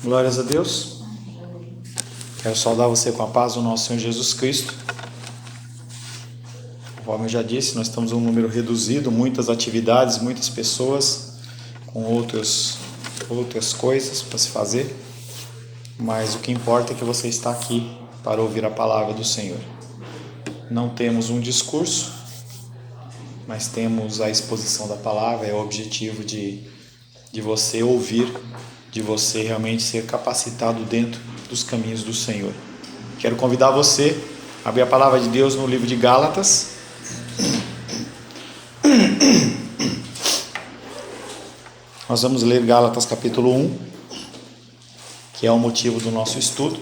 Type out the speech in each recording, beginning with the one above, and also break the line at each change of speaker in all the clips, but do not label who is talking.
Glórias a Deus. Quero saudar você com a paz do nosso Senhor Jesus Cristo. Conforme eu já disse, nós estamos em um número reduzido, muitas atividades, muitas pessoas, com outras coisas para se fazer. Mas o que importa é que você está aqui para ouvir a palavra do Senhor. Não temos um discurso, mas temos a exposição da palavra, é o objetivo de você ouvir, de você realmente ser capacitado dentro dos caminhos do Senhor. Quero convidar você a abrir a palavra de Deus no livro de Gálatas. Nós vamos ler Gálatas capítulo 1, que é o motivo do nosso estudo.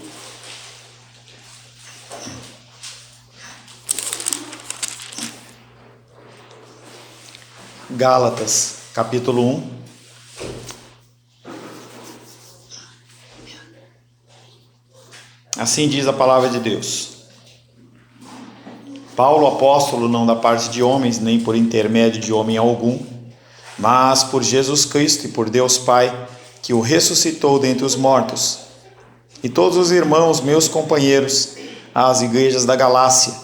Gálatas capítulo 1. Assim diz a palavra de Deus. Paulo, apóstolo, não da parte de homens, nem por intermédio de homem algum, mas por Jesus Cristo e por Deus Pai, que o ressuscitou dentre os mortos, e todos os irmãos, meus companheiros, às igrejas da Galácia,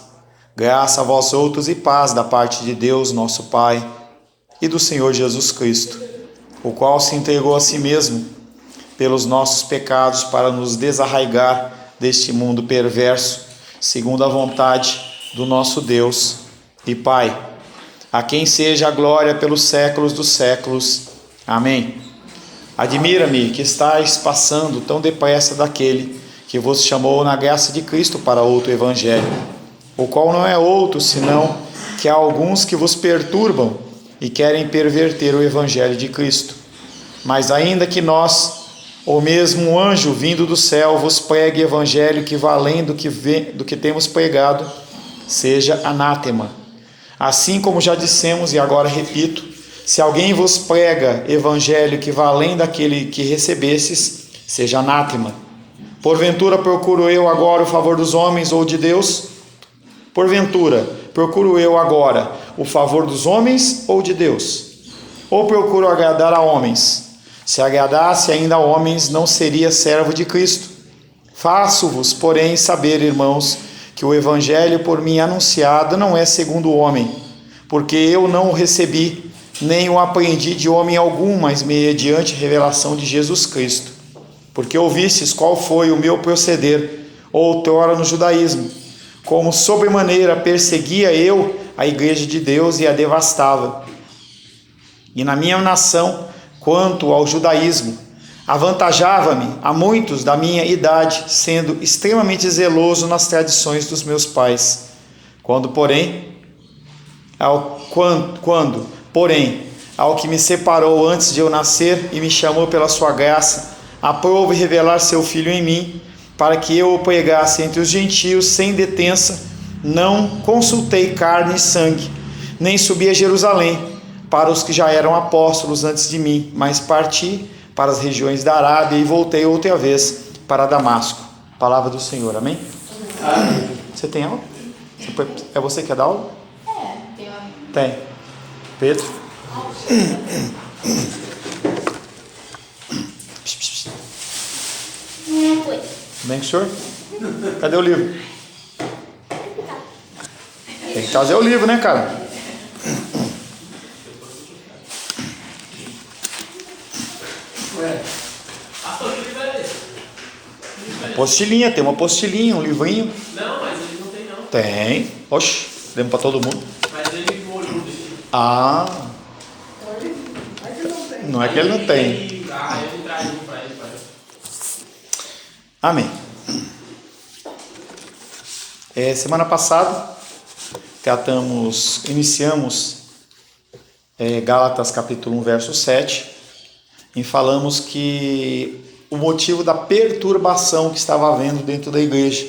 graça a vós outros e paz da parte de Deus, nosso Pai, e do Senhor Jesus Cristo, o qual se entregou a si mesmo pelos nossos pecados para nos desarraigar deste mundo perverso, segundo a vontade do nosso Deus e Pai, a quem seja a glória pelos séculos dos séculos. Amém. Admira-me que estáis passando tão depressa daquele que vos chamou na graça de Cristo para outro evangelho, o qual não é outro senão que há alguns que vos perturbam e querem perverter o evangelho de Cristo. Mas ainda que nós, ou mesmo um anjo vindo do céu, vos pregue evangelho que vá além do que temos pregado, seja anátema. Assim como já dissemos e agora repito, se alguém vos prega evangelho que vá além daquele que recebestes, seja anátema. Porventura procuro eu agora o favor dos homens ou de Deus? Porventura procuro eu agora o favor dos homens ou de Deus? Ou procuro agradar a homens? Se agradasse ainda a homens, não seria servo de Cristo. Faço-vos, porém, saber, irmãos, que o evangelho por mim anunciado não é segundo o homem, porque eu não o recebi, nem o aprendi de homem algum, mas mediante revelação de Jesus Cristo. Porque ouvistes qual foi o meu proceder, outrora no judaísmo, como sobremaneira perseguia eu a igreja de Deus e a devastava. E na minha nação, quanto ao judaísmo, avantajava-me a muitos da minha idade, sendo extremamente zeloso nas tradições dos meus pais. Quando, porém, ao que me separou antes de eu nascer e me chamou pela sua graça, aprove revelar seu Filho em mim, para que eu o pregasse entre os gentios sem detença, não consultei carne e sangue, nem subi a Jerusalém, para os que já eram apóstolos antes de mim, mas parti para as regiões da Arábia e voltei outra vez para Damasco. Palavra do Senhor, amém? Amém. Você tem aula? É você que quer dar aula?
Tem aula.
Tem. Pedro? Bem com o senhor? Cadê o livro? Tem que trazer o livro, né, cara? Apostilinha, tem uma apostilinha, um livrinho.
Não, mas ele não tem não.
Tem. Oxe, demos para todo mundo.
Mas ele molhou.
Ah. Não é que ele não tem.
Ele traz um para ele.
Amém. Semana passada iniciamos Gálatas capítulo 1, verso 7, e falamos que o motivo da perturbação que estava havendo dentro da igreja.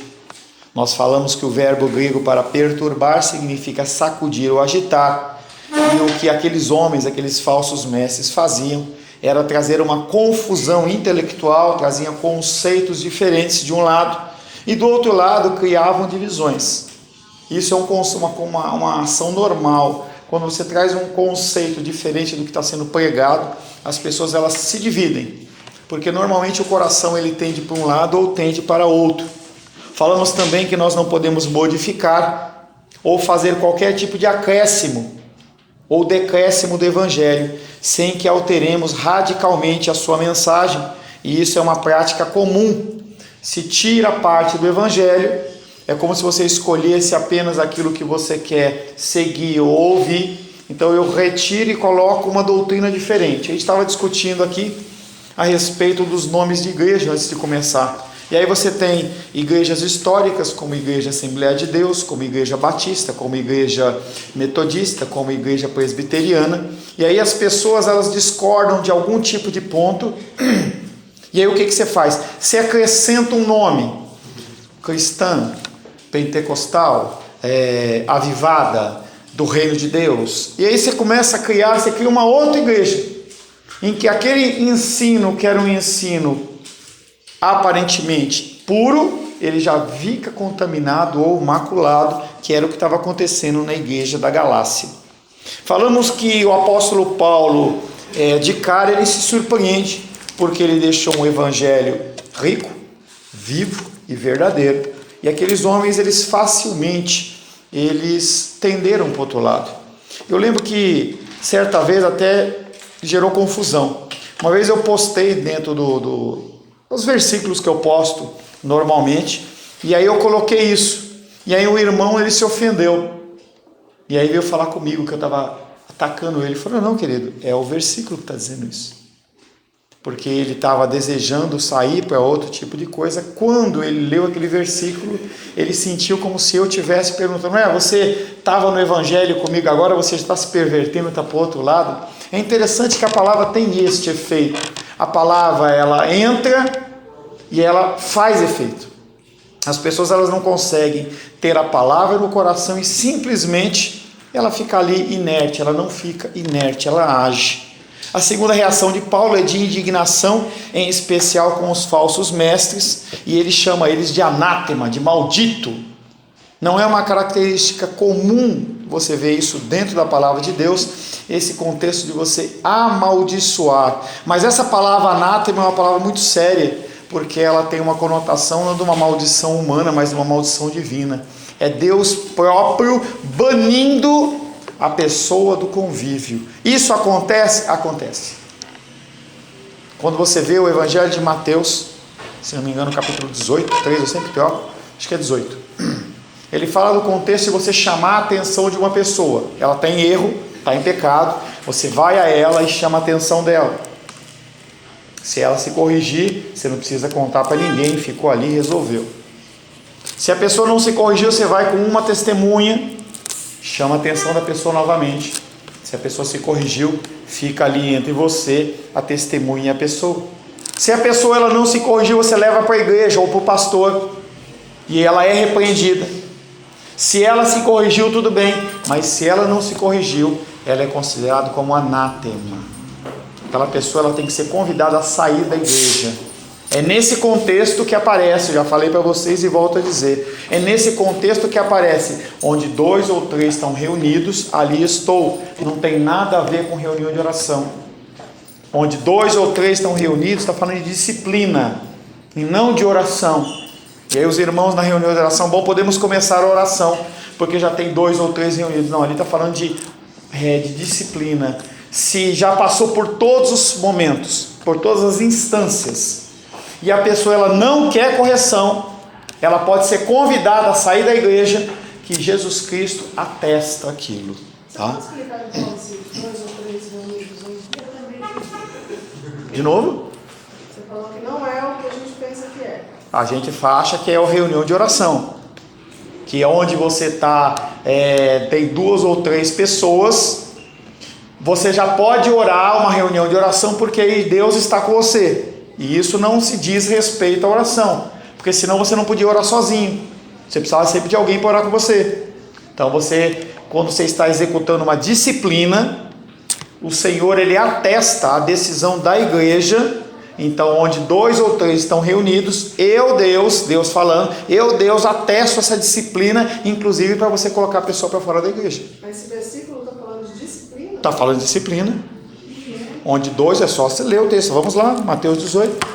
Nós falamos que o verbo grego para perturbar significa sacudir ou agitar, e o que aqueles homens, aqueles falsos mestres faziam era trazer uma confusão intelectual, traziam conceitos diferentes de um lado, e do outro lado criavam divisões. Isso é uma ação normal. Quando você traz um conceito diferente do que está sendo pregado, as pessoas elas se dividem. porque normalmente o coração ele tende para um lado ou tende para outro. Falamos também que nós não podemos modificar ou fazer qualquer tipo de acréscimo ou decréscimo do Evangelho, sem que alteremos radicalmente a sua mensagem, e isso é uma prática comum. Se tira parte do Evangelho, é como se você escolhesse apenas aquilo que você quer seguir ou ouvir, então eu retiro e coloco uma doutrina diferente. A gente estava discutindo aqui a respeito dos nomes de igreja antes de começar. E aí você tem igrejas históricas, como Igreja Assembleia de Deus, como Igreja Batista, como Igreja Metodista, como Igreja Presbiteriana. E aí as pessoas elas discordam de algum tipo de ponto. E aí o que você faz? Você acrescenta um nome. Cristã, pentecostal, avivada, do reino de Deus. E aí você começa a criar, você cria uma outra igreja, em que aquele ensino, que era um ensino aparentemente puro, ele já fica contaminado ou maculado, que era o que estava acontecendo na igreja da Galácia. Falamos que o apóstolo Paulo, de cara, ele se surpreende, porque ele deixou um evangelho rico, vivo e verdadeiro, e aqueles homens, eles facilmente, eles tenderam para o outro lado. Eu lembro que, certa vez, até gerou confusão. Uma vez eu postei dentro dos versículos que eu posto normalmente, e aí eu coloquei isso, e aí o irmão ele se ofendeu, e aí veio falar comigo que eu estava atacando ele. Ele falou: não, querido, é o versículo que está dizendo isso, porque ele estava desejando sair para outro tipo de coisa. Quando ele leu aquele versículo, ele sentiu como se eu estivesse perguntando: você estava no evangelho comigo, agora você está se pervertendo, está para o outro lado. É interessante que a palavra tem este efeito. A palavra, ela entra e ela faz efeito. As pessoas, elas não conseguem ter a palavra no coração e simplesmente ela fica ali inerte. Ela não fica inerte, ela age. A segunda reação de Paulo é de indignação, em especial com os falsos mestres, e ele chama eles de anátema, de maldito. Não é uma característica comum você ver isso dentro da palavra de Deus, esse contexto de você amaldiçoar. Mas essa palavra anátema é uma palavra muito séria, porque ela tem uma conotação não de uma maldição humana, mas de uma maldição divina. É Deus próprio banindo a pessoa do convívio. Isso acontece? Acontece. Quando você vê o Evangelho de Mateus, se não me engano, capítulo 18, 3, eu sempre troco, acho que é 18. Ele fala do contexto de você chamar a atenção de uma pessoa. Ela está em erro, está em pecado, você vai a ela e chama a atenção dela. Se ela se corrigir, você não precisa contar para ninguém, ficou ali e resolveu. Se a pessoa não se corrigiu, você vai com uma testemunha, chama a atenção da pessoa novamente. Se a pessoa se corrigiu, fica ali entre você, a testemunha e a pessoa. Se a pessoa ela não se corrigiu, você leva para a igreja ou para o pastor e ela é repreendida. Se ela se corrigiu, tudo bem, mas se ela não se corrigiu, ela é considerada como anátema. Aquela pessoa ela tem que ser convidada a sair da igreja. É nesse contexto que aparece, eu já falei para vocês e volto a dizer, é nesse contexto que aparece, onde 2 ou 3 estão reunidos, ali estou. Não tem nada a ver com reunião de oração. Onde 2 ou 3 estão reunidos, está falando de disciplina, e não de oração. E aí os irmãos na reunião de oração, bom, podemos começar a oração, porque já tem 2 ou 3 reunidos. Não, ali está falando de disciplina. Se já passou por todos os momentos, por todas as instâncias, e a pessoa ela não quer correção, ela pode ser convidada a sair da igreja, que Jesus Cristo atesta aquilo. Tá?
Você pode explicar então se 2 ou 3 reunidos um dia também?
De novo?
Você falou que não é o que a gente pensa que é.
A gente acha que é a reunião de oração, que é onde você está, tem 2 ou 3 pessoas, você já pode orar uma reunião de oração, porque aí Deus está com você. E isso não se diz respeito à oração, porque senão você não podia orar sozinho. Você precisava sempre de alguém para orar com você. Então quando você está executando uma disciplina, o Senhor ele atesta a decisão da igreja. Então onde 2 ou 3 estão reunidos, Deus falando, Deus atesto essa disciplina, inclusive para você colocar a pessoa para fora da igreja.
Mas esse versículo está falando de disciplina?
Está falando de disciplina. onde dois é só você ler o texto. Vamos lá, Mateus 18.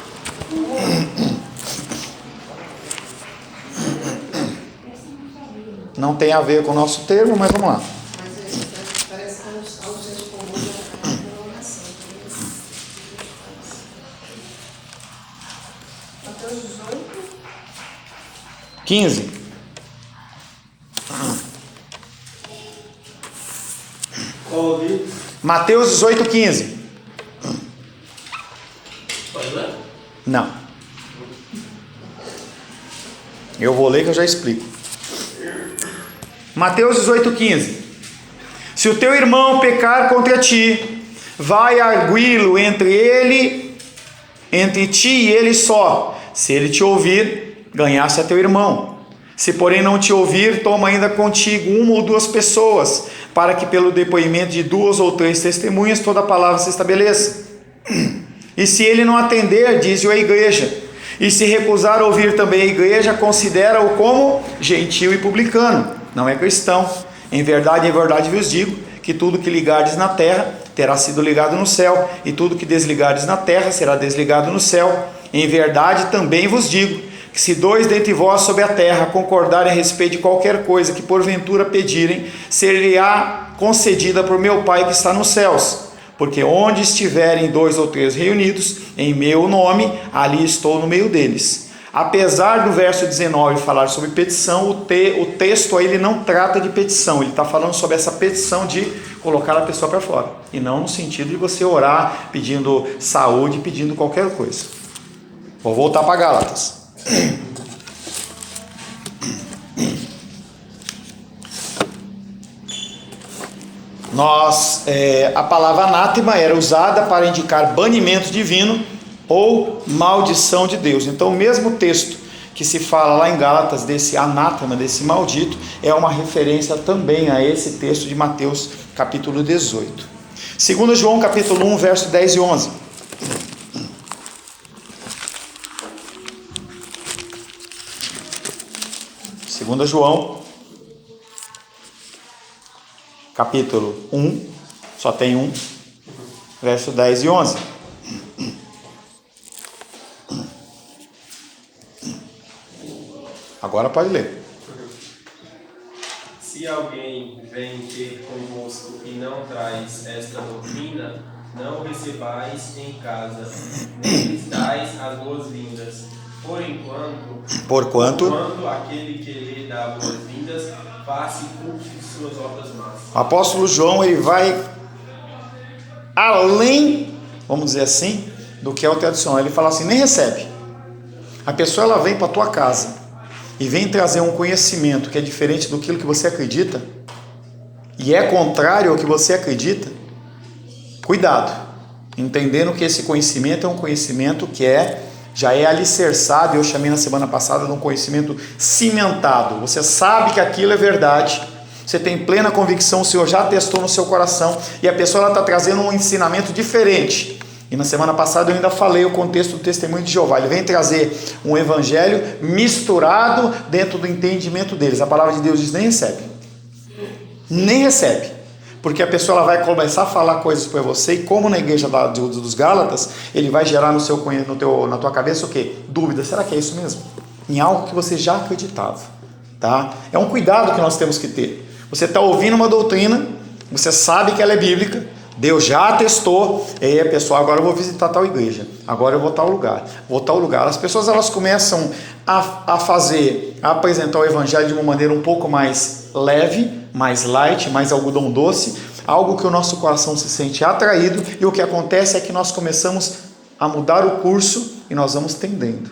Não tem a ver com o nosso termo, mas vamos lá.
Mas parece que ao senso comum já é uma oração. Mateus 18.
15. Mateus 18, 15.
Pode ler?
Não. Eu vou ler que eu já explico. Mateus 18, 15. Se o teu irmão pecar contra ti, vai arguí-lo entre ti e ele só. Se ele te ouvir, ganhaste a teu irmão. Se porém não te ouvir, toma ainda contigo uma ou duas pessoas, para que pelo depoimento de duas ou três testemunhas toda a palavra se estabeleça. E se ele não atender, diz-o à igreja. E se recusar a ouvir também a igreja, considera-o como gentil e publicano, não é cristão. Em verdade vos digo, que tudo que ligardes na terra terá sido ligado no céu, e tudo que desligardes na terra será desligado no céu. Em verdade também vos digo, que se dois dentre vós sobre a terra concordarem a respeito de qualquer coisa que porventura pedirem, ser-lhe-á concedida por meu Pai que está nos céus. Porque onde estiverem dois ou três reunidos em meu nome, ali estou no meio deles. Apesar do verso 19 falar sobre petição, o texto aí ele não trata de petição, ele está falando sobre essa petição de colocar a pessoa para fora, e não no sentido de você orar pedindo saúde, pedindo qualquer coisa. Vou voltar para Gálatas. A palavra anátema era usada para indicar banimento divino ou maldição de Deus. Então o mesmo texto que se fala lá em Gálatas desse anátema, desse maldito, é uma referência também a esse texto de Mateus capítulo 18. 2 João capítulo 1, verso 10 e 11. 2 João, capítulo 1, só tem um, verso 10 e 11. Agora pode ler.
Se alguém vem ter convosco e não traz esta doutrina, não o recebais em casa, nem lhes dais as boas-vindas. Porquanto aquele que lhe dá boas-vindas, faça culto de suas obras más.
O apóstolo João, ele vai além, vamos dizer assim, do que é o tradicional. Ele fala assim, nem recebe. A pessoa ela vem para a tua casa e vem trazer um conhecimento que é diferente do que você acredita, e é contrário ao que você acredita. Cuidado, entendendo que esse conhecimento é um conhecimento que já é alicerçado, eu chamei na semana passada de um conhecimento cimentado. Você sabe que aquilo é verdade, você tem plena convicção, o Senhor já testou no seu coração, e a pessoa está trazendo um ensinamento diferente. E na semana passada eu ainda falei o contexto do testemunho de Jeová. Ele vem trazer um evangelho misturado dentro do entendimento deles. A palavra de Deus diz, nem recebe. Nem recebe. Porque a pessoa ela vai começar a falar coisas para você, e como na igreja dos Gálatas, ele vai gerar na tua cabeça o quê? Dúvida, será que é isso mesmo? Em algo que você já acreditava. Tá? É um cuidado que nós temos que ter. Você está ouvindo uma doutrina, você sabe que ela é bíblica, Deus já atestou, e aí pessoal, agora eu vou visitar tal igreja, agora eu vou tal lugar, As pessoas elas começam a apresentar o evangelho de uma maneira um pouco mais leve, mais light, mais algodão doce, algo que o nosso coração se sente atraído, e o que acontece é que nós começamos a mudar o curso, e nós vamos tendendo,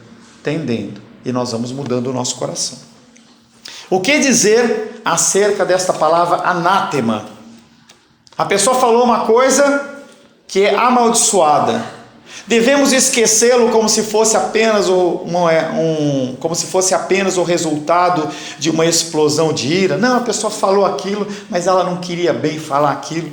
e nós vamos mudando o nosso coração. O que dizer acerca desta palavra anátema? A pessoa falou uma coisa que é amaldiçoada. Devemos esquecê-lo como se fosse apenas o resultado de uma explosão de ira? Não, a pessoa falou aquilo, mas ela não queria bem falar aquilo.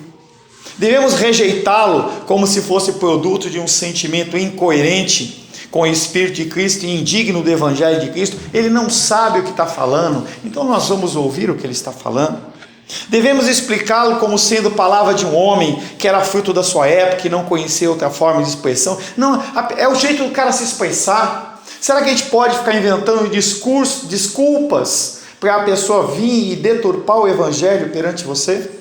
Devemos rejeitá-lo como se fosse produto de um sentimento incoerente com o Espírito de Cristo e indigno do Evangelho de Cristo? Ele não sabe o que está falando, então nós vamos ouvir o que ele está falando. Devemos explicá-lo como sendo palavra de um homem que era fruto da sua época e não conhecia outra forma de expressão? Não, é o jeito do cara se expressar. Será que a gente pode ficar inventando desculpas para a pessoa vir e deturpar o evangelho perante você?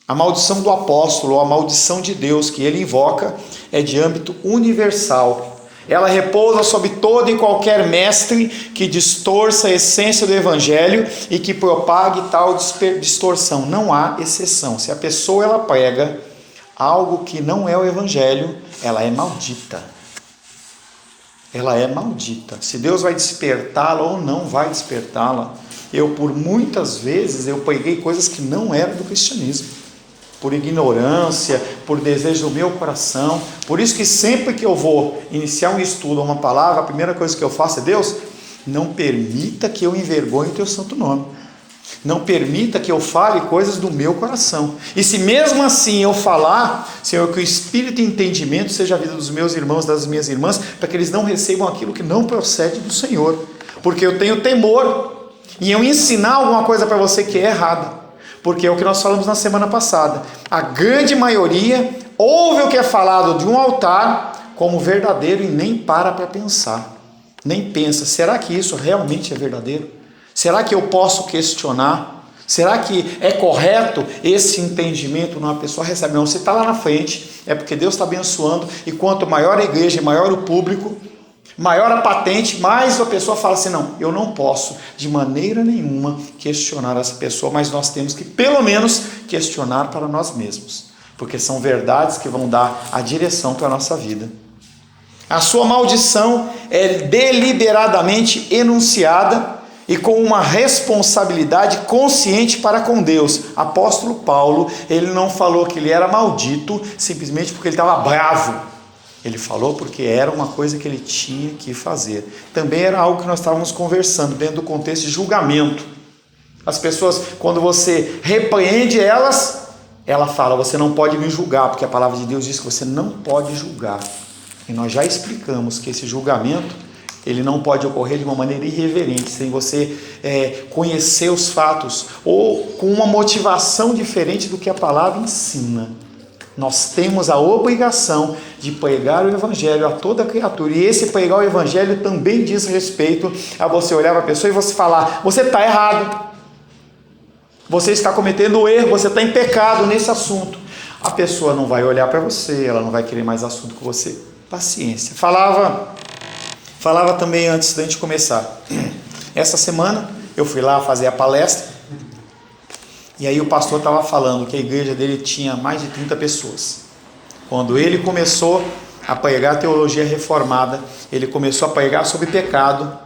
A maldição do apóstolo, ou a maldição de Deus que ele invoca, é de âmbito universal. Ela repousa sobre todo e qualquer mestre que distorça a essência do evangelho e que propague tal distorção. Não há exceção. Se a pessoa ela prega algo que não é o evangelho, ela é maldita. Ela é maldita. Se Deus vai despertá-la ou não vai despertá-la. Eu, por muitas vezes, eu preguei coisas que não eram do cristianismo. Por ignorância, por desejo do meu coração. Por isso que sempre que eu vou iniciar um estudo ou uma palavra, a primeira coisa que eu faço é: Deus, não permita que eu envergonhe o teu santo nome. Não permita que eu fale coisas do meu coração. E se mesmo assim eu falar, Senhor, que o espírito de entendimento seja a vida dos meus irmãos, das minhas irmãs, para que eles não recebam aquilo que não procede do Senhor. Porque eu tenho temor em eu ensinar alguma coisa para você que é errada. Porque é o que nós falamos na semana passada. A grande maioria ouve o que é falado de um altar como verdadeiro e nem para pensar. Nem pensa, será que isso realmente é verdadeiro? Será que eu posso questionar? Será que é correto esse entendimento numa pessoa recebe? Não, você está lá na frente, é porque Deus está abençoando, e quanto maior a igreja, maior o público, maior a patente, mais a pessoa fala assim: não, eu não posso de maneira nenhuma questionar essa pessoa, mas nós temos que pelo menos questionar para nós mesmos, porque são verdades que vão dar a direção para a nossa vida. A sua maldição é deliberadamente enunciada e com uma responsabilidade consciente para com Deus. Apóstolo Paulo, ele não falou que ele era maldito simplesmente porque ele estava bravo. Ele falou porque era uma coisa que ele tinha que fazer. Também era algo que nós estávamos conversando dentro do contexto de julgamento. As pessoas, quando você repreende elas, ela fala: você não pode me julgar, porque a palavra de Deus diz que você não pode julgar. E nós já explicamos que esse julgamento, ele não pode ocorrer de uma maneira irreverente, sem você conhecer os fatos, ou com uma motivação diferente do que a palavra ensina. Nós temos a obrigação de pregar o evangelho a toda criatura, e esse pregar o evangelho também diz respeito a você olhar para a pessoa e você falar: você está errado, você está cometendo erro, você está em pecado nesse assunto. A pessoa não vai olhar para você, ela não vai querer mais assunto com você. Paciência. Falava também antes da gente começar. Essa semana eu fui lá fazer a palestra, e aí o pastor estava falando que a igreja dele tinha mais de 30 pessoas. Quando ele começou a pregar a teologia reformada, ele começou a pregar sobre pecado,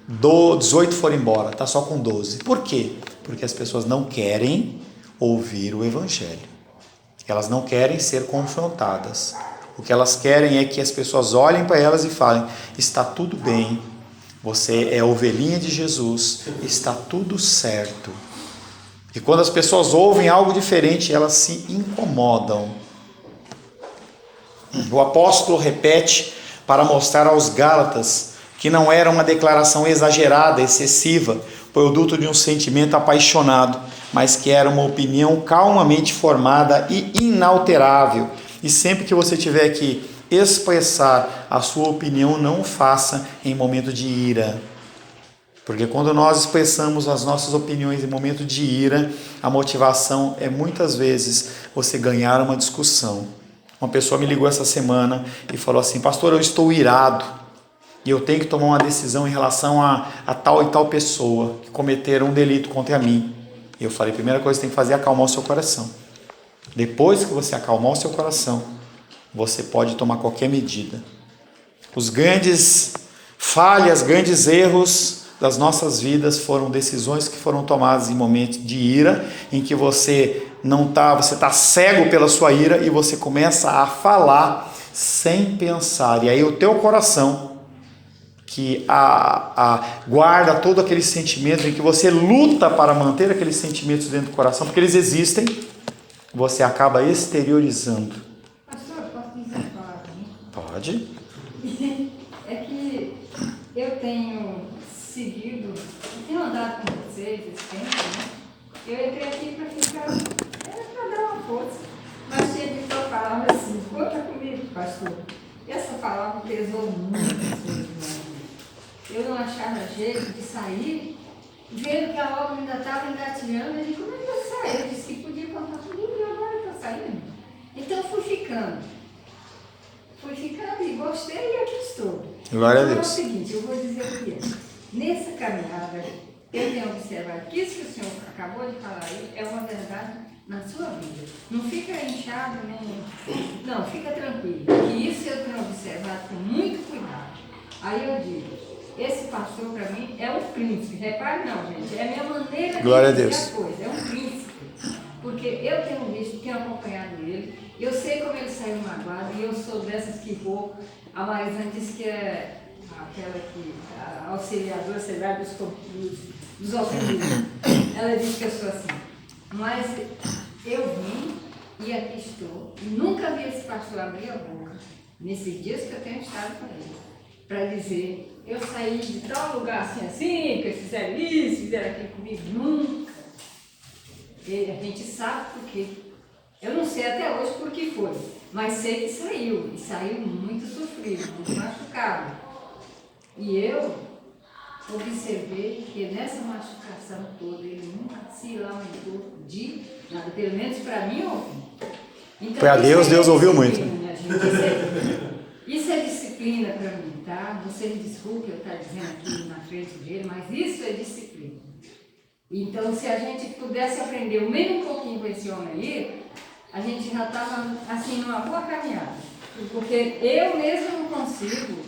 18 foram embora, está só com 12. Por quê? Porque as pessoas não querem ouvir o evangelho. Elas não querem ser confrontadas. O que elas querem é que as pessoas olhem para elas e falem: está tudo bem, você é ovelhinha de Jesus, está tudo certo. E quando as pessoas ouvem algo diferente, elas se incomodam. O apóstolo repete para mostrar aos Gálatas que não era uma declaração exagerada, excessiva, produto de um sentimento apaixonado, mas que era uma opinião calmamente formada e inalterável. E sempre que você tiver que expressar a sua opinião, não o faça em momento de ira. Porque quando nós expressamos as nossas opiniões em momento de ira, a motivação é muitas vezes você ganhar uma discussão. Uma pessoa me ligou essa semana e falou assim: pastor, eu estou irado e eu tenho que tomar uma decisão em relação a tal e tal pessoa que cometeram um delito contra mim. E eu falei: a primeira coisa que você tem que fazer é acalmar o seu coração. Depois que você acalmar o seu coração, você pode tomar qualquer medida. Os grandes falhas, grandes erros das nossas vidas foram decisões que foram tomadas em momentos de ira, em que você você está cego pela sua ira e você começa a falar sem pensar. E aí o teu coração, que guarda todo aquele sentimento, em que você luta para manter aqueles sentimentos dentro do coração, porque eles existem, você acaba exteriorizando.
Pastor, posso dizer uma palavra?
Pode.
É que eu tenho seguido, tenho andado com vocês esse tempo, né? Eu entrei aqui para ficar, era para dar uma força. Mas tinha que eu falava assim, conta comigo, pastor. Essa palavra pesou muito sobre minha vida. Eu não achava jeito de sair, vendo que a obra ainda estava engatilhando. Eu disse, como é que eu saio? Eu disse que podia contar comigo e agora eu estou saindo. Então eu fui ficando. Fui ficando e gostei e aqui estou.
Glória a
Então
Deus.
é o seguinte, eu vou dizer o que é. Nessa caminhada, eu tenho observado que isso que o senhor acabou de falar aí é uma verdade na sua vida. Não fica inchado, nem... Não, fica tranquilo. Que isso eu tenho observado com muito cuidado. Aí eu digo, esse pastor para mim é um príncipe. Repare não, gente, é a minha maneira de
Glória a
dizer
Deus.
a coisa, é um príncipe. Porque eu tenho visto, tenho acompanhado ele, eu sei como ele saiu magoado e eu sou dessas que vou. A Marisa disse que é aquela que, a auxiliadora, sei lá, dos ofendidos. Ela disse que eu sou assim. Mas eu vim e aqui estou. E nunca vi esse pastor abrir a boca, nesses dias que eu tenho estado com ele, para dizer, eu saí de tal lugar assim, que eles fizeram isso, fizeram aquilo comigo, nunca. E a gente sabe por quê. Eu não sei até hoje por que foi, mas sei que saiu, e saiu muito sofrido, muito machucado. E eu observei que nessa machucação toda ele nunca se lamentou de nada, pelo menos para mim ouviu. Então,
Para Deus, Deus ouviu muito.
Minha gente, isso é disciplina para mim, tá? Você me desculpe eu estar dizendo aqui na frente dele, mas isso é disciplina. Então, se a gente pudesse aprender o menos um pouquinho com esse homem aí, a gente já estava, assim, numa boa caminhada. Porque eu mesmo não consigo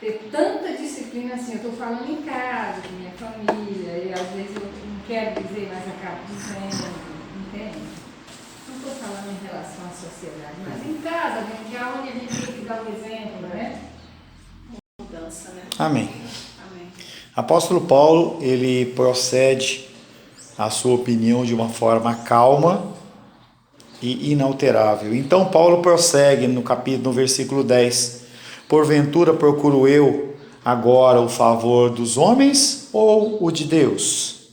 ter tanta disciplina assim. Eu estou falando em casa, com minha família, e às vezes eu não quero dizer, mas acabo dizendo, entende? Não estou falando em relação à sociedade, mas em casa, gente, é onde a gente tem que dar um exemplo, né?
Mudança, né?
Amém.
Amém.
Apóstolo Paulo, ele procede a sua opinião de uma forma calma e inalterável. Então Paulo prossegue no versículo 10. Porventura procuro eu agora o favor dos homens ou o de Deus?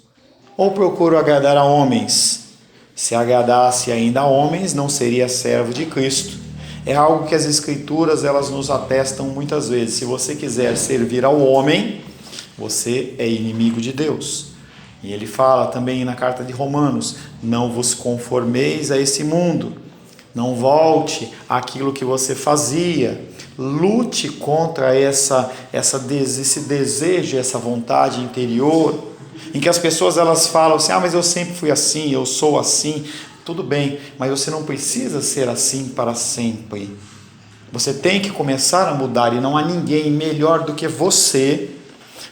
Ou procuro agradar a homens? Se agradasse ainda a homens, não seria servo de Cristo. É algo que as Escrituras elas nos atestam muitas vezes. Se você quiser servir ao homem, você é inimigo de Deus. E ele fala também na carta de Romanos, não vos conformeis a esse mundo, não volte àquilo que você fazia, lute contra esse desejo, essa vontade interior, em que as pessoas elas falam assim, mas eu sempre fui assim, eu sou assim, tudo bem, mas você não precisa ser assim para sempre. Você tem que começar a mudar e não há ninguém melhor do que você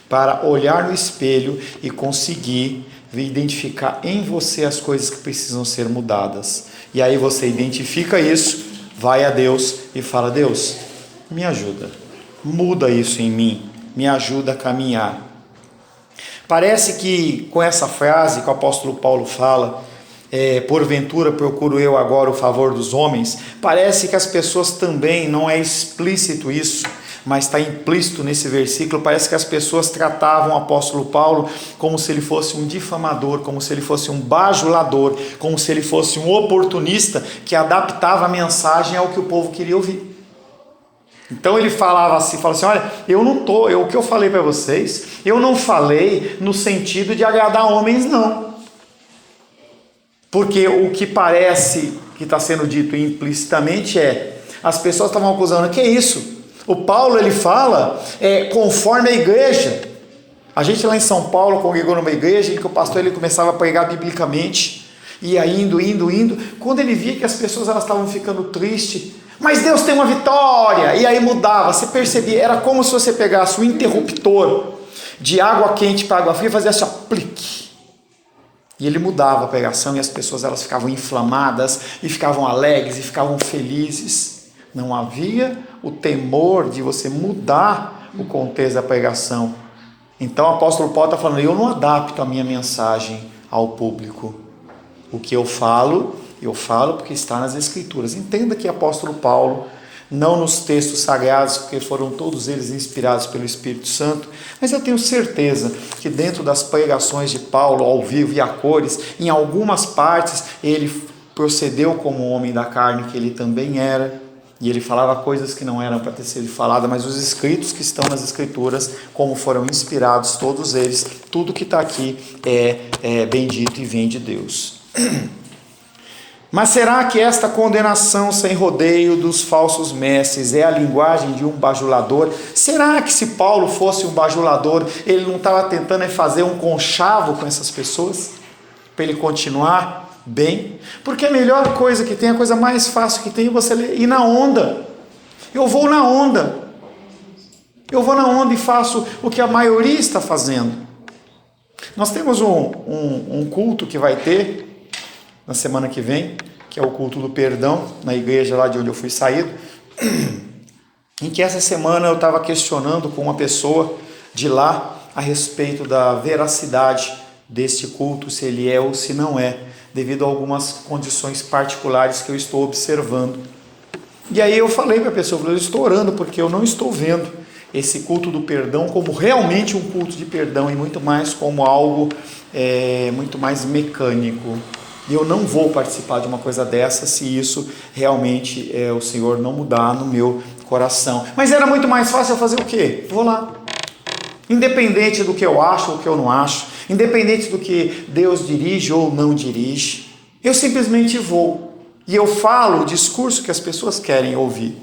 para olhar no espelho e conseguir identificar em você as coisas que precisam ser mudadas. E aí você identifica isso, vai a Deus e fala, Deus, me ajuda, muda isso em mim, me ajuda a caminhar. Parece que com essa frase que o apóstolo Paulo fala, porventura procuro eu agora o favor dos homens, parece que as pessoas também, não é explícito isso, mas está implícito nesse versículo, parece que as pessoas tratavam o apóstolo Paulo como se ele fosse um difamador, como se ele fosse um bajulador, como se ele fosse um oportunista que adaptava a mensagem ao que o povo queria ouvir. Então ele falava assim, olha, o que eu falei para vocês, eu não falei no sentido de agradar homens, não. Porque o que parece que está sendo dito implicitamente as pessoas estavam acusando, que é isso? O Paulo, ele fala conforme a igreja. A gente lá em São Paulo congregou numa igreja em que o pastor ele começava a pregar biblicamente, ia indo, quando ele via que as pessoas elas estavam ficando tristes, mas Deus tem uma vitória, e aí mudava, você percebia, era como se você pegasse um interruptor de água quente para água fria e fazia assim, plique. E ele mudava a pregação e as pessoas elas ficavam inflamadas, e ficavam alegres, e ficavam felizes. Não havia o temor de você mudar o contexto da pregação. Então o apóstolo Paulo está falando, eu não adapto a minha mensagem ao público. O que eu falo porque está nas Escrituras. Entenda que o apóstolo Paulo não nos textos sagrados, porque foram todos eles inspirados pelo Espírito Santo, mas eu tenho certeza que dentro das pregações de Paulo, ao vivo e a cores, em algumas partes ele procedeu como um homem da carne que ele também era, e ele falava coisas que não eram para ter sido faladas, mas os escritos que estão nas Escrituras, como foram inspirados todos eles, tudo que está aqui é bendito e vem de Deus. Mas será que esta condenação sem rodeio dos falsos mestres é a linguagem de um bajulador? Será que se Paulo fosse um bajulador, ele não estava tentando fazer um conchavo com essas pessoas? Para ele continuar bem? Porque a melhor coisa que tem, a coisa mais fácil que tem é você ir na onda. Eu vou na onda. Eu vou na onda e faço o que a maioria está fazendo. Nós temos um culto que vai ter na semana que vem, que é o culto do perdão, na igreja lá de onde eu fui saído, em que essa semana eu estava questionando com uma pessoa de lá a respeito da veracidade deste culto, se ele é ou se não é, devido a algumas condições particulares que eu estou observando. E aí eu falei para a pessoa, eu estou orando porque eu não estou vendo esse culto do perdão como realmente um culto de perdão, e muito mais como algo muito mais mecânico. E eu não vou participar de uma coisa dessa se isso realmente o Senhor não mudar no meu coração. Mas era muito mais fácil eu fazer o quê? Vou lá. Independente do que eu acho ou do que eu não acho, independente do que Deus dirige ou não dirige, eu simplesmente vou. E eu falo o discurso que as pessoas querem ouvir.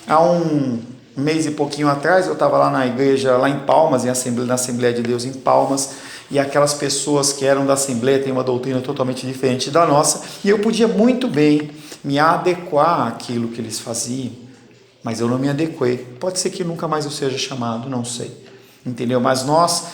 Há um mês e pouquinho atrás, eu estava lá na igreja, lá em Palmas, na Assembleia de Deus em Palmas, e aquelas pessoas que eram da Assembleia têm uma doutrina totalmente diferente da nossa, e eu podia muito bem me adequar àquilo que eles faziam, mas eu não me adequei. Pode ser que nunca mais eu seja chamado, não sei, entendeu? Mas nós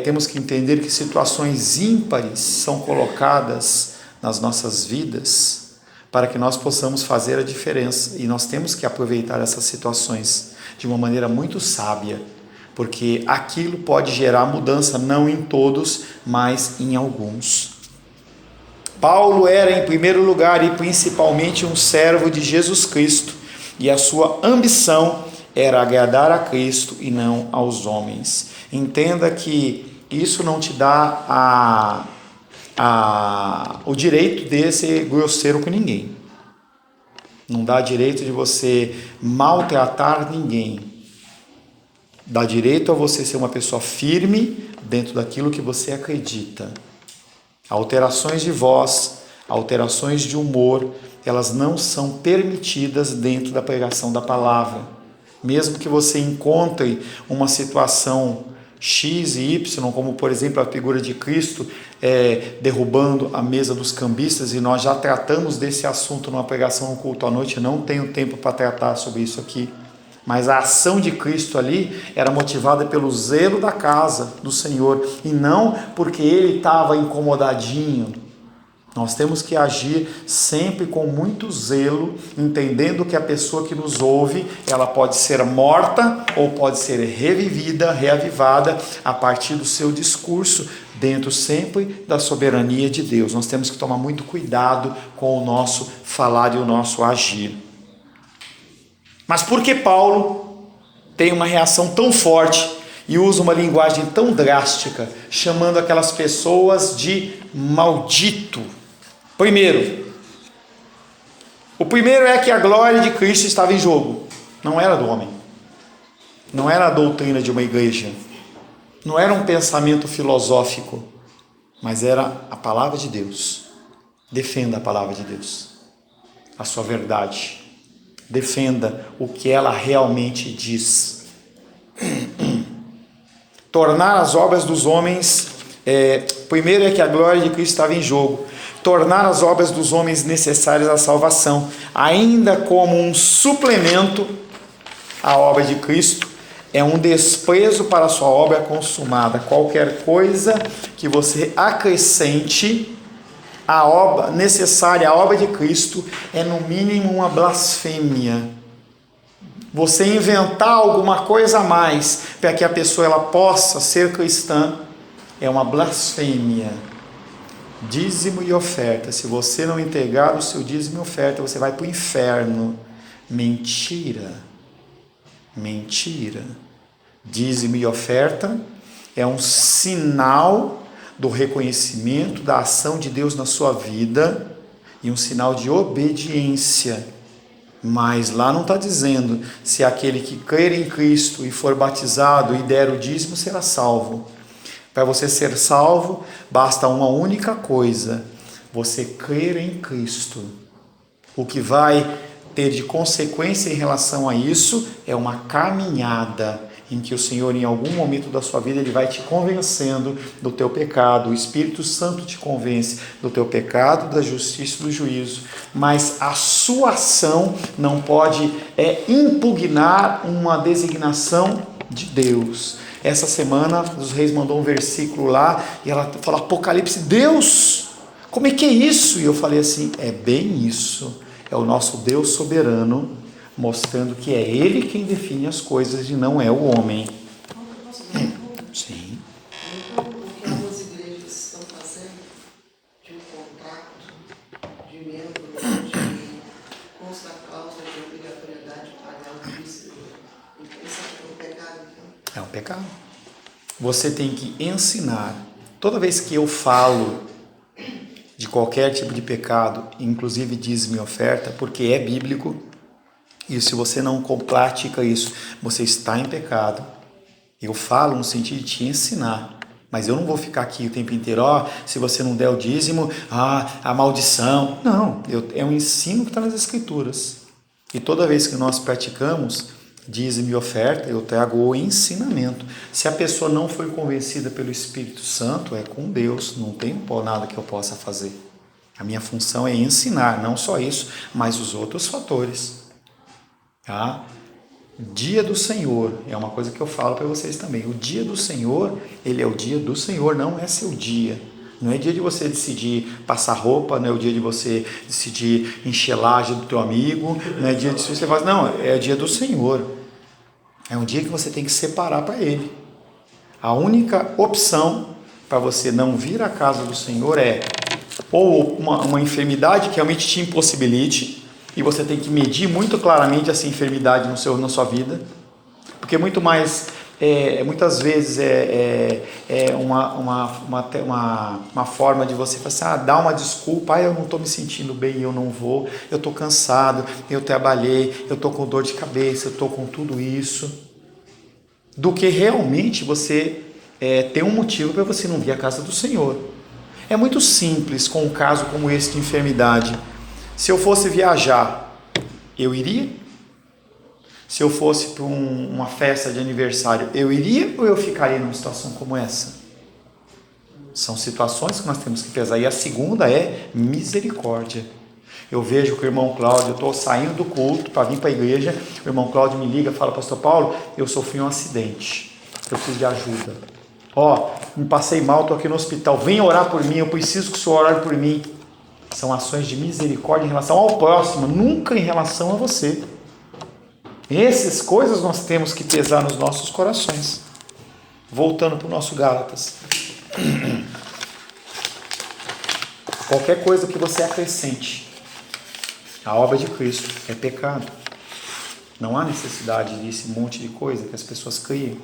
temos que entender que situações ímpares são colocadas nas nossas vidas para que nós possamos fazer a diferença, e nós temos que aproveitar essas situações de uma maneira muito sábia, porque aquilo pode gerar mudança, não em todos, mas em alguns. Paulo era, em primeiro lugar e principalmente, um servo de Jesus Cristo, e a sua ambição era agradar a Cristo e não aos homens. Entenda que isso não te dá o direito de ser grosseiro com ninguém. Não dá direito de você maltratar ninguém. Dá direito a você ser uma pessoa firme dentro daquilo que você acredita. Alterações de voz, alterações de humor, elas não são permitidas dentro da pregação da palavra. Mesmo que você encontre uma situação X e Y, como por exemplo a figura de Cristo derrubando a mesa dos cambistas, e nós já tratamos desse assunto numa pregação no culto à noite, não tenho tempo para tratar sobre isso aqui. Mas a ação de Cristo ali era motivada pelo zelo da casa do Senhor, e não porque ele estava incomodadinho. Nós temos que agir sempre com muito zelo, entendendo que a pessoa que nos ouve, ela pode ser morta ou pode ser revivida, reavivada a partir do seu discurso, dentro sempre da soberania de Deus. Nós temos que tomar muito cuidado com o nosso falar e o nosso agir. Mas por que Paulo tem uma reação tão forte e usa uma linguagem tão drástica, chamando aquelas pessoas de maldito? O primeiro é que a glória de Cristo estava em jogo. Não era do homem. Não era a doutrina de uma igreja. Não era um pensamento filosófico. Mas era a palavra de Deus. Defenda a palavra de Deus. A sua verdade. Defenda o que ela realmente diz. Tornar as obras dos homens... primeiro é que a glória de Cristo estava em jogo. Tornar as obras dos homens necessárias à salvação, ainda como um suplemento à obra de Cristo, é um desprezo para a sua obra consumada. Qualquer coisa que você acrescente à obra necessária à obra de Cristo é no mínimo uma blasfêmia. Você inventar alguma coisa a mais para que a pessoa ela possa ser cristã é uma blasfêmia. Dízimo e oferta. Se você não entregar o seu dízimo e oferta, você vai para o inferno. Mentira. Mentira. Dízimo e oferta é um sinal do reconhecimento da ação de Deus na sua vida e um sinal de obediência. Mas lá não está dizendo se aquele que crer em Cristo e for batizado e der o dízimo será salvo. Para você ser salvo, basta uma única coisa: você crer em Cristo. O que vai ter de consequência em relação a isso é uma caminhada em que o Senhor, em algum momento da sua vida, Ele vai te convencendo do teu pecado. O Espírito Santo te convence do teu pecado, da justiça e do juízo. Mas a sua ação não pode impugnar uma designação de Deus. Essa semana, os Reis mandou um versículo lá, e ela fala, Apocalipse, Deus, como é que é isso? E eu falei assim, é bem isso. É o nosso Deus soberano, mostrando que é Ele quem define as coisas e não é o homem. Sim.
Então, o que algumas igrejas estão fazendo de um contrato de membro, de consta a cláusula de obrigatoriedade de pagar o dízimo, isso é um pecado, então?
É um pecado. Você tem que ensinar. Toda vez que eu falo de qualquer tipo de pecado, inclusive dízimo e oferta, porque é bíblico, e se você não pratica isso, você está em pecado. Eu falo no sentido de te ensinar, mas eu não vou ficar aqui o tempo inteiro, se você não der o dízimo, a maldição. Não, é um ensino que está nas Escrituras. E toda vez que nós praticamos dízimo e oferta, eu trago o ensinamento. Se a pessoa não foi convencida pelo Espírito Santo, é com Deus, não tem nada que eu possa fazer. A minha função é ensinar, não só isso, mas os outros fatores. Tá? Dia do Senhor, é uma coisa que eu falo para vocês também. O dia do Senhor, ele é o dia do Senhor, não é seu dia. Não é dia de você decidir passar roupa, não é o dia de você decidir encher laje do teu amigo, não é dia de você fazer, não, é dia do Senhor. É um dia que você tem que separar para Ele. A única opção para você não vir à casa do Senhor é ou uma enfermidade que realmente te impossibilite, e você tem que medir muito claramente essa enfermidade na sua vida, porque muito mais, muitas vezes uma forma de você falar assim, dar uma desculpa, eu não estou me sentindo bem, eu não vou, eu estou cansado, eu trabalhei, eu estou com dor de cabeça, eu estou com tudo isso, do que realmente você ter um motivo para você não vir à casa do Senhor. É muito simples com um caso como esse de enfermidade. Se eu fosse viajar, eu iria? Se eu fosse para uma festa de aniversário, eu iria ou eu ficaria numa situação como essa? São situações que nós temos que pesar. E a segunda é misericórdia. Eu vejo que o irmão Cláudio, eu estou saindo do culto para vir para a igreja, o irmão Cláudio me liga e fala, pastor Paulo, eu sofri um acidente, eu preciso de ajuda. Me passei mal, estou aqui no hospital, venha orar por mim, eu preciso que o senhor ore por mim. São ações de misericórdia em relação ao próximo, nunca em relação a você. Essas coisas nós temos que pesar nos nossos corações. Voltando para o nosso Gálatas. Qualquer coisa que você acrescente à obra de Cristo é pecado. Não há necessidade desse monte de coisa que as pessoas criam.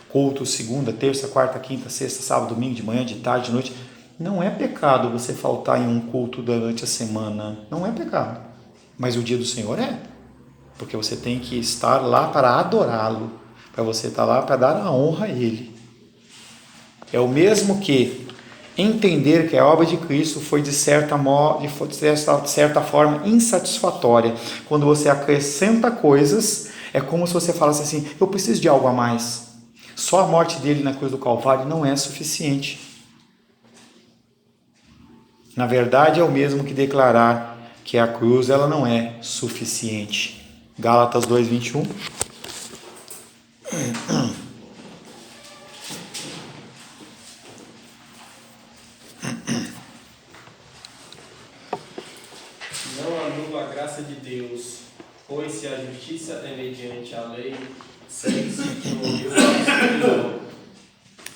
Culto, segunda, terça, quarta, quinta, sexta, sábado, domingo, de manhã, de tarde, de noite. Não é pecado você faltar em um culto durante a semana. Não é pecado. Mas o dia do Senhor é. Porque você tem que estar lá para adorá-lo. Para você estar lá para dar a honra a Ele. É o mesmo que entender que a obra de Cristo foi de certa forma insatisfatória. Quando você acrescenta coisas, é como se você falasse assim, eu preciso de algo a mais. Só a morte dele na cruz do Calvário não é suficiente. Na verdade, é o mesmo que declarar que a cruz ela não é suficiente. Gálatas 2:21.
Não anula a graça de Deus, pois se a justiça é mediante a lei, segue-se que morreu Cristo.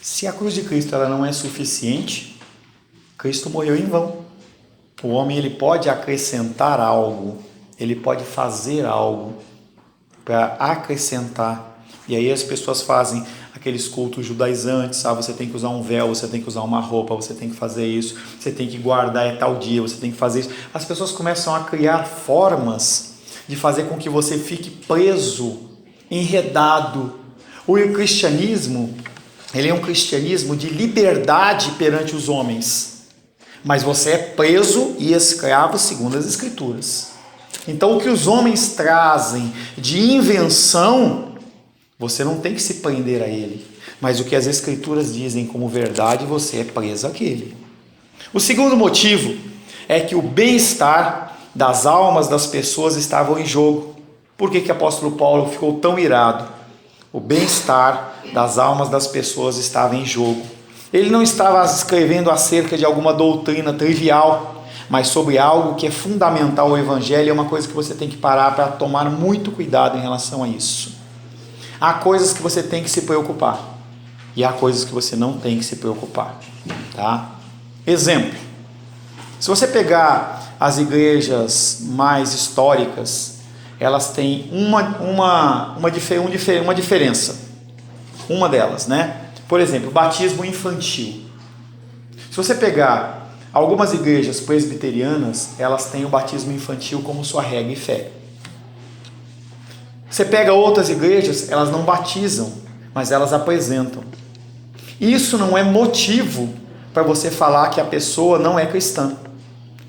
Se a cruz de Cristo ela não é suficiente, Cristo morreu em vão. O homem ele pode acrescentar algo. ele pode fazer algo para acrescentar. E aí as pessoas fazem aqueles cultos judaizantes, sabe? Você tem que usar um véu, você tem que usar uma roupa, você tem que fazer isso, você tem que guardar tal dia, você tem que fazer isso. As pessoas começam a criar formas de fazer com que você fique preso, enredado. O cristianismo, ele é um cristianismo de liberdade perante os homens, mas você é preso e escravo segundo as Escrituras. Então o que os homens trazem de invenção, você não tem que se prender a ele, mas o que as Escrituras dizem como verdade, você é preso àquele. O segundo motivo é que o bem-estar das almas das pessoas estavam em jogo. Por que o apóstolo Paulo ficou tão irado? O bem-estar das almas das pessoas estava em jogo. Ele não estava escrevendo acerca de alguma doutrina trivial, mas sobre algo que é fundamental ao Evangelho. É uma coisa que você tem que parar para tomar muito cuidado em relação a isso. Há coisas que você tem que se preocupar e há coisas que você não tem que se preocupar, tá? Exemplo, se você pegar as igrejas mais históricas, elas têm uma diferença. Uma delas, né? Por exemplo, batismo infantil. Se você pegar algumas igrejas presbiterianas, elas têm o batismo infantil como sua regra e fé. Você pega outras igrejas, elas não batizam, mas elas apresentam. Isso não é motivo para você falar que a pessoa não é cristã.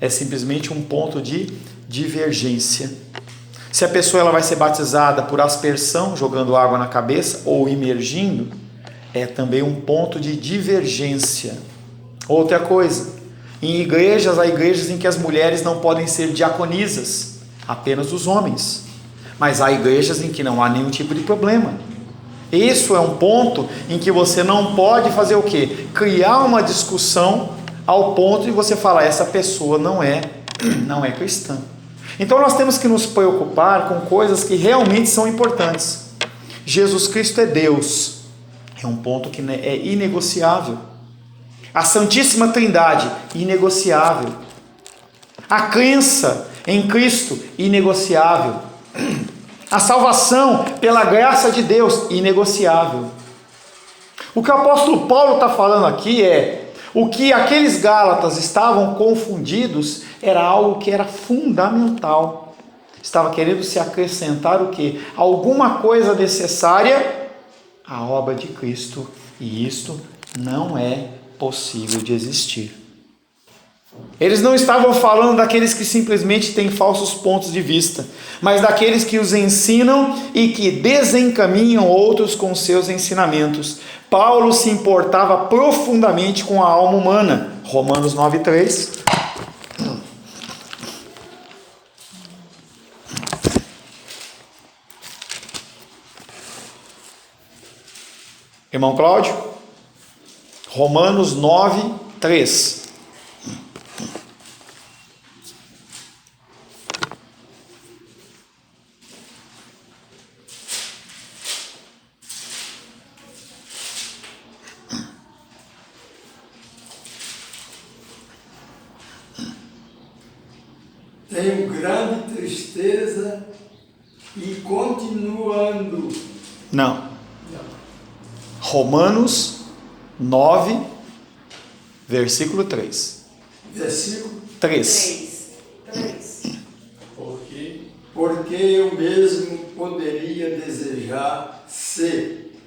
É simplesmente um ponto de divergência. Se a pessoa ela vai ser batizada por aspersão, jogando água na cabeça, ou imergindo, é também um ponto de divergência. Outra coisa, em igrejas, há igrejas em que as mulheres não podem ser diaconisas, apenas os homens. Mas há igrejas em que não há nenhum tipo de problema. Isso é um ponto em que você não pode fazer o quê? Criar uma discussão ao ponto de você falar, essa pessoa não é cristã. Então nós temos que nos preocupar com coisas que realmente são importantes. Jesus Cristo é Deus. É um ponto que é inegociável. A Santíssima Trindade, inegociável. A crença em Cristo, inegociável. A salvação pela graça de Deus, inegociável. O que o apóstolo Paulo está falando aqui é, o que aqueles gálatas estavam confundidos era algo que era fundamental. Estava querendo se acrescentar o quê? Alguma coisa necessária à obra de Cristo. E isto não é possível de existir. Eles não estavam falando daqueles que simplesmente têm falsos pontos de vista, mas daqueles que os ensinam e que desencaminham outros com seus ensinamentos. Paulo se importava profundamente com a alma humana. Romanos 9:3. Irmão Cláudio? Romanos 9:3.
Tenho grande tristeza e continuando.
Não. Romanos 9, versículo 3.
Versículo
3.
3.
Porque eu mesmo poderia desejar ser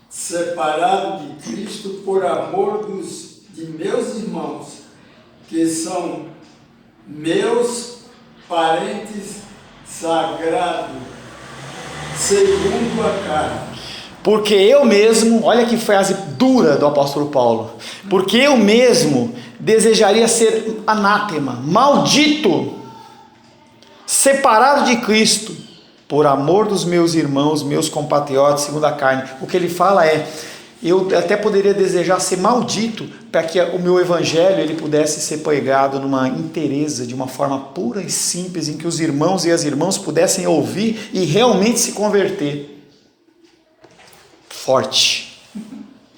separado de Cristo por amor de meus irmãos, que são meus parentes sagrados, segundo a carne.
Porque eu mesmo, olha que frase dura do apóstolo Paulo, porque eu mesmo desejaria ser anátema, maldito, separado de Cristo, por amor dos meus irmãos, meus compatriotas, segundo a carne. O que ele fala é, eu até poderia desejar ser maldito, para que o meu evangelho ele pudesse ser pregado numa inteireza, de uma forma pura e simples, em que os irmãos e as irmãs pudessem ouvir e realmente se converter. Forte.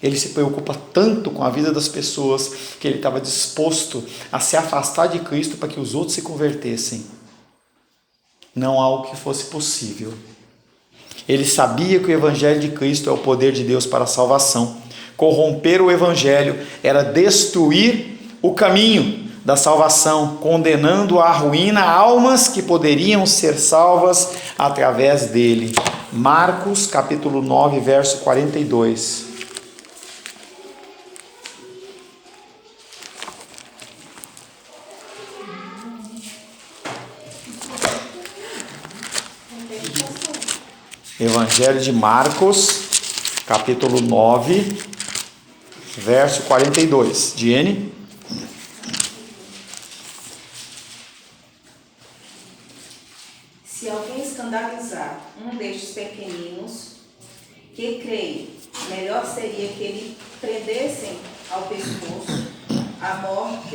Ele se preocupa tanto com a vida das pessoas que ele estava disposto a se afastar de Cristo para que os outros se convertessem. não algo que fosse possível. Ele sabia que o Evangelho de Cristo é o poder de Deus para a salvação. Corromper o Evangelho era destruir o caminho da salvação, condenando à ruína almas que poderiam ser salvas através dele. Marcos capítulo 9, verso 42. Evangelho de Marcos, capítulo 9, verso 42. Diene?
Se alguém escandalizar um destes pequeninos que creem, melhor seria que ele prendessem ao pescoço a morte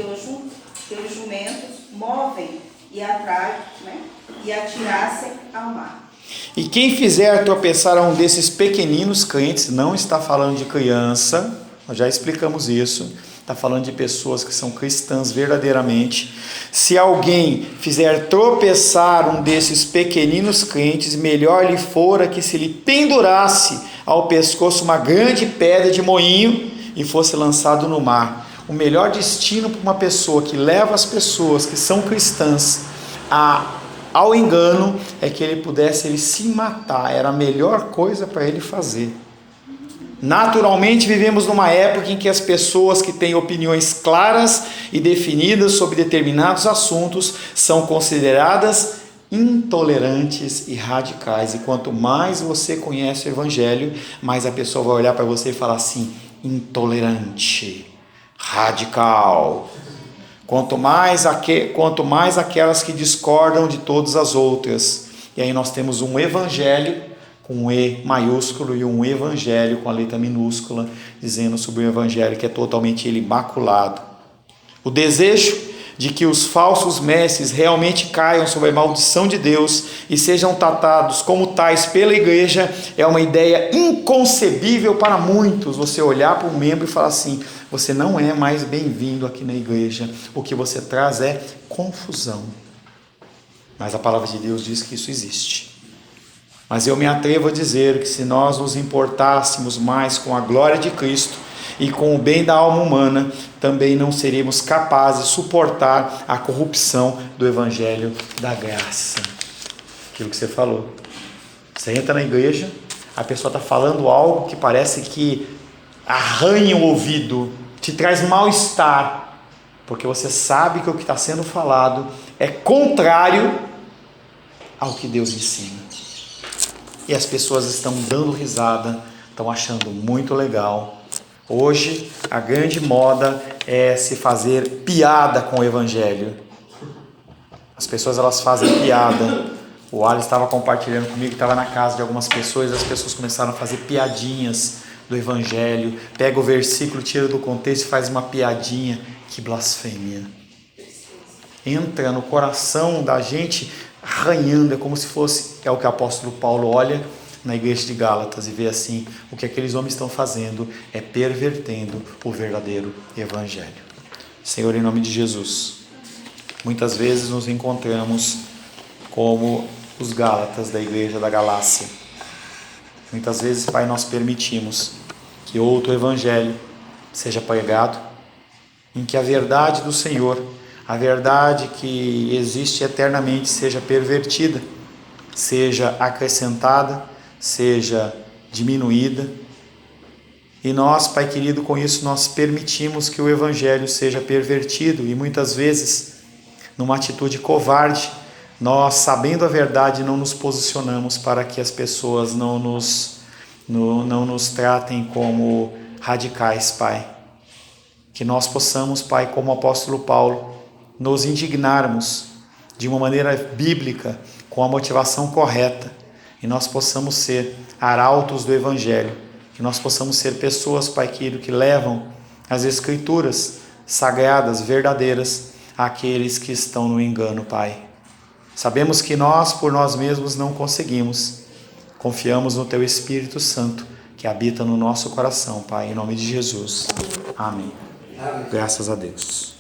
que os jumentos movem e atraem, né? E atirassem ao mar.
E quem fizer tropeçar a um desses pequeninos crentes, não está falando de criança, nós já explicamos isso, está falando de pessoas que são cristãs verdadeiramente. Se alguém fizer tropeçar um desses pequeninos crentes, melhor lhe fora que se lhe pendurasse ao pescoço uma grande pedra de moinho e fosse lançado no mar. O melhor destino para uma pessoa que leva as pessoas que são cristãs ao engano é que ele se matar. Era a melhor coisa para ele fazer. Naturalmente vivemos numa época em que as pessoas que têm opiniões claras e definidas sobre determinados assuntos são consideradas intolerantes e radicais. E quanto mais você conhece o Evangelho, mais a pessoa vai olhar para você e falar assim: intolerante, radical. Quanto mais aquelas que discordam de todas as outras. E aí nós temos um evangelho com um E maiúsculo e um evangelho com a letra minúscula, dizendo sobre o evangelho que é totalmente imaculado. O desejo de que os falsos mestres realmente caiam sob a maldição de Deus e sejam tratados como tais pela igreja é uma ideia inconcebível para muitos. Você olhar para um membro e falar assim: você não é mais bem-vindo aqui na igreja, o que você traz é confusão. Mas a palavra de Deus diz que isso existe. Mas eu me atrevo a dizer que se nós nos importássemos mais com a glória de Cristo e com o bem da alma humana, também não seríamos capazes de suportar a corrupção do evangelho da graça. Aquilo que você falou. Você entra na igreja, a pessoa está falando algo que parece que arranha o ouvido, te traz mal-estar, porque você sabe que o que está sendo falado é contrário ao que Deus ensina. E as pessoas estão dando risada, estão achando muito legal. Hoje, a grande moda é se fazer piada com o Evangelho. As pessoas elas fazem piada. O Ali estava compartilhando comigo, estava na casa de algumas pessoas, as pessoas começaram a fazer piadinhas do Evangelho. Pega o versículo, tira do contexto e faz uma piadinha. Que blasfêmia. Entra no coração da gente arranhando, é como se fosse, é o que o apóstolo Paulo olha na igreja de Gálatas e vê assim: o que aqueles homens estão fazendo é pervertendo o verdadeiro evangelho. Senhor, em nome de Jesus, muitas vezes nos encontramos como os Gálatas da igreja da Galácia. Muitas vezes, Pai, nós permitimos que outro evangelho seja pregado, em que a verdade do Senhor, a verdade que existe eternamente, seja pervertida, seja acrescentada, seja diminuída. E nós, Pai querido, com isso nós permitimos que o Evangelho seja pervertido e muitas vezes, numa atitude covarde, nós, sabendo a verdade, não nos posicionamos para que as pessoas não nos tratem como radicais, Pai. Que nós possamos, Pai, como o apóstolo Paulo, nos indignarmos de uma maneira bíblica, com a motivação correta, e nós possamos ser arautos do Evangelho, que nós possamos ser pessoas, Pai querido, que levam as Escrituras sagradas, verdadeiras, àqueles que estão no engano, Pai. Sabemos que nós, por nós mesmos, não conseguimos. Confiamos no Teu Espírito Santo, que habita no nosso coração, Pai, em nome de Jesus. Amém. Graças a Deus.